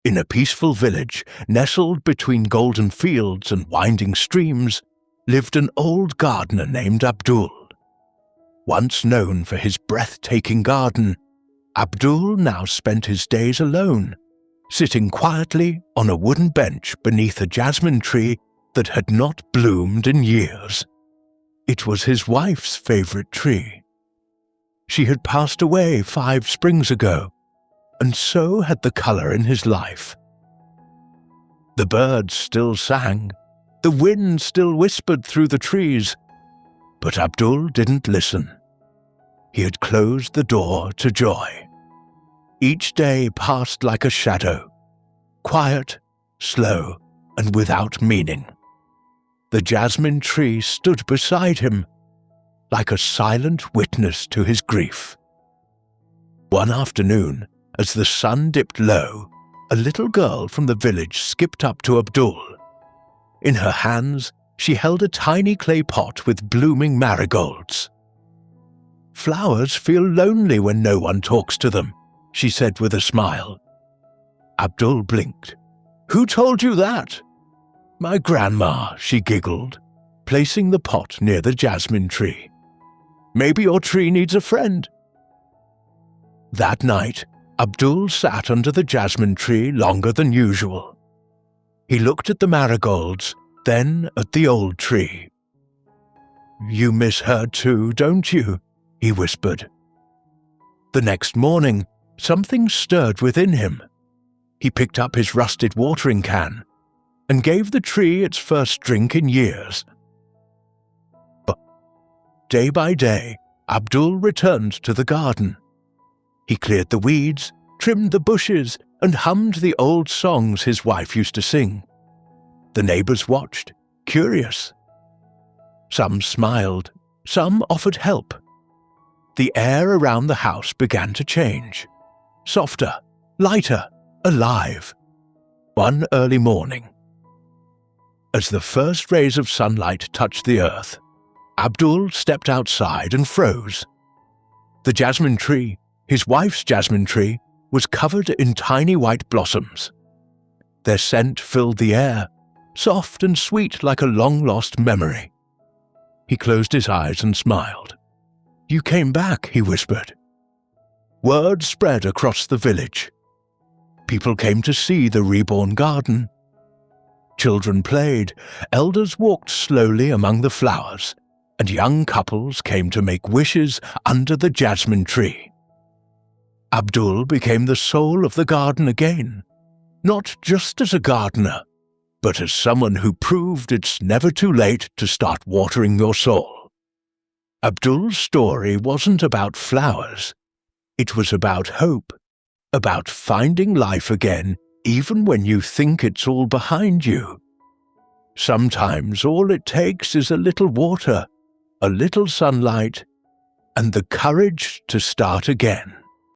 In a peaceful village, nestled between golden fields and winding streams, lived an old gardener named Abdul. Once known for his breathtaking garden, Abdul now spent his days alone, sitting quietly on a wooden bench beneath a jasmine tree that had not bloomed in years. It was his wife's favorite tree. She had passed away 5 springs ago, and so had the color in his life. The birds still sang, the wind still whispered through the trees, but Abdul didn't listen. He had closed the door to joy. Each day passed like a shadow, quiet, slow, and without meaning. The jasmine tree stood beside him, like a silent witness to his grief. One afternoon, as the sun dipped low, a little girl from the village skipped up to Abdul. In her hands, she held a tiny clay pot with blooming marigolds. "Flowers feel lonely when no one talks to them," she said with a smile. Abdul blinked. "Who told you that?" "My grandma," she giggled, placing the pot near the jasmine tree. "Maybe your tree needs a friend." That night, Abdul sat under the jasmine tree longer than usual. He looked at the marigolds, then at the old tree. "You miss her too, don't you?" he whispered. The next morning, something stirred within him. He picked up his rusted watering can and gave the tree its first drink in years. But day by day, Abdul returned to the garden. He cleared the weeds, trimmed the bushes, and hummed the old songs his wife used to sing. The neighbors watched, curious. Some smiled, some offered help. The air around the house began to change. Softer, lighter, alive. One early morning, as the first rays of sunlight touched the earth, Abdul stepped outside and froze. The jasmine tree, his wife's jasmine tree, was covered in tiny white blossoms. Their scent filled the air, soft and sweet like a long-lost memory. He closed his eyes and smiled. "You came back," he whispered. Word spread across the village. People came to see the reborn garden. Children played, elders walked slowly among the flowers, and young couples came to make wishes under the jasmine tree. Abdul became the soul of the garden again, not just as a gardener, but as someone who proved it's never too late to start watering your soul. Abdul's story wasn't about flowers. It was about hope, about finding life again even when you think it's all behind you. Sometimes all it takes is a little water, a little sunlight, and the courage to start again.